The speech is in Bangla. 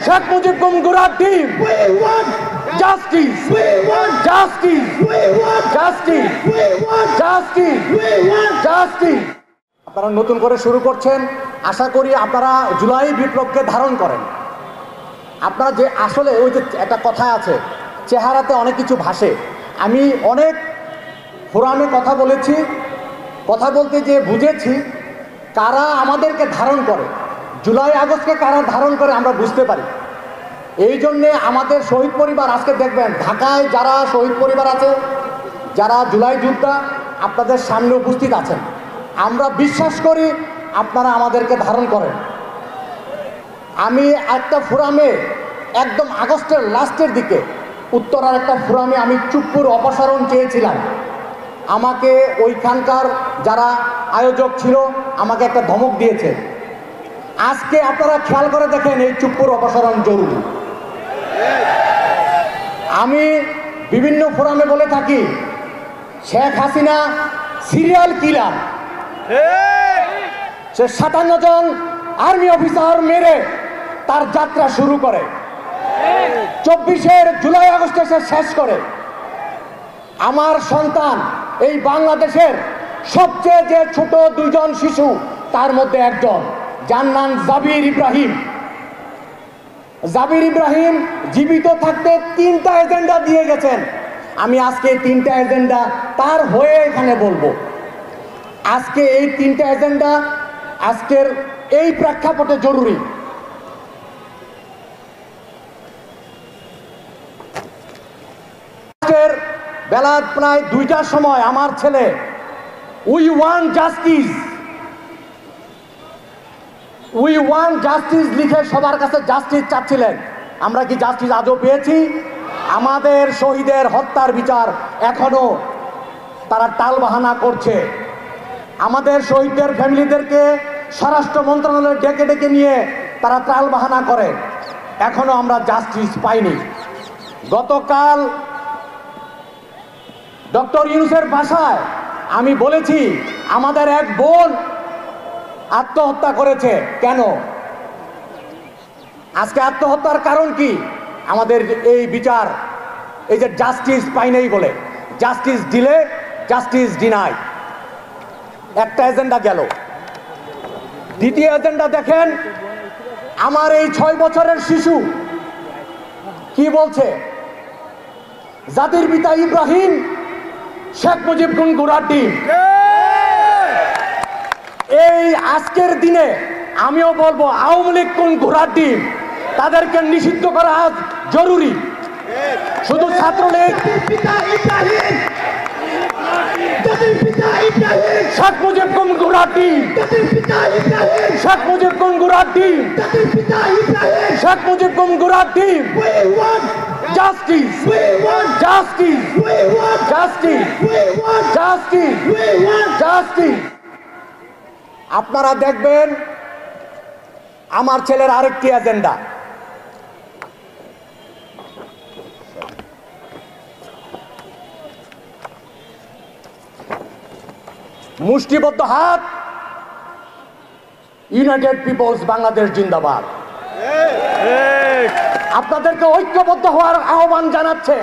শেখ মুজিব গুমগুরার team, justice, justice, justice, justice, justice. আপনারা নতুন করে শুরু করছেন, আশা করি আপনারা জুলাই বিপ্লবকে ধারণ করেন। আপনারা যে আসলে ওই যে একটা কথা আছে, চেহারাতে অনেক কিছু ভাসে। আমি অনেক ফোরামে কথা বলেছি, কথা বলতে যে বুঝেছি কারা আমাদেরকে ধারণ করে, জুলাই আগস্টকে কারা ধারণ করে আমরা বুঝতে পারি। এই জন্যে আমাদের শহীদ পরিবার, আজকে দেখবেন ঢাকায় যারা শহীদ পরিবার আছে, যারা জুলাই যোদ্ধা আপনাদের সামনে উপস্থিত আছেন, আমরা বিশ্বাস করি আপনারা আমাদেরকে ধারণ করেন। আমি একটা ফোরামে একদম আগস্টের লাস্টের দিকে উত্তরার একটা ফোরামে আমি চুপ্পুর অপসারণ চেয়েছিলাম। আমাকে ওইখানকার যারা আয়োজক ছিল আমাকে একটা ধমক দিয়েছে। আজকে আপনারা খেয়াল করে দেখেন, এই চুপ্পুর অপসারণ জরুরি। আমি বিভিন্ন ফোরামে বলে থাকি, শেখ হাসিনা সিরিয়াল কিলার। সে 57 জন আর্মি অফিসার মেরে তার যাত্রা শুরু করে, 24 জুলাই আগস্টে সে শেষ করে। আমার সন্তান এই বাংলাদেশের সবচেয়ে যে ছোট 2 জন শিশু, তার মধ্যে একজন, যার নাম জাবির ইব্রাহিম। জাবির ইব্রাহিম জীবিত থাকতে 3টা এজেন্ডা দিয়ে গেছেন। আমি আজকে 3টা এজেন্ডা তার হয়ে এখানে বলবো। আজকে এই 3টা এজেন্ডা আজকের এই প্রেক্ষাপটে জরুরি। বেলা প্রায় 2টার সময় আমার ছেলে we want justice, we want justice লিখে সবার কাছে জাস্টিস চাচ্ছিলেন। আমরা কি জাস্টিস আজও পেয়েছি? আমাদের শহীদের হত্যার বিচার এখনো তারা টালবাহানা করছে। আমাদের শহীদদের ফ্যামিলিদেরকে স্বরাষ্ট্র মন্ত্রণালয়ে ডেকে ডেকে নিয়ে তারা টালবাহানা করে, এখনো আমরা জাস্টিস পাইনি। গতকাল ডক্টর ইউনূসের বাসায় আমি বলেছি আমাদের এক বোন আত্মহত্যা করেছে। কেন? আজকে আত্মহত্যার কারণ কি? আমাদের এই বিচার, এই যে জাস্টিস পাই নাই বলে, জাস্টিস দিলে জাস্টিস ডিনাই। একটা এজেন্ডা গেল। দ্বিতীয় এজেন্ডা দেখেন, আমার এই 6 বছরের শিশু কি বলছে? জাতির পিতা ইব্রাহিম, শেখ মুজিব গুমগুরার টিম। এই আজকের দিনে আমিও বলবো আওয়ামী লীগ গুমগুরার টিম, তাদেরকে নিষিদ্ধ করা আজ জরুরি। শুধু ছাত্রলীগ, শেখ মুজিব গুমগুরার টিম, শেখ মুজিব গুমগুরার টিম, শেখ মুজিব গুমগুরার team. Justice, justice, justice, justice, justice. আপনারা দেখবেন আমার ছেলের আরেকটি এজেন্ডা, মুষ্টিবদ্ধ হাত, ইউনাইটেড পিপলস বাংলাদেশ জিন্দাবাদ। আপনাদেরকে ঐক্যবদ্ধ হওয়ার আহ্বান জানাচ্ছে।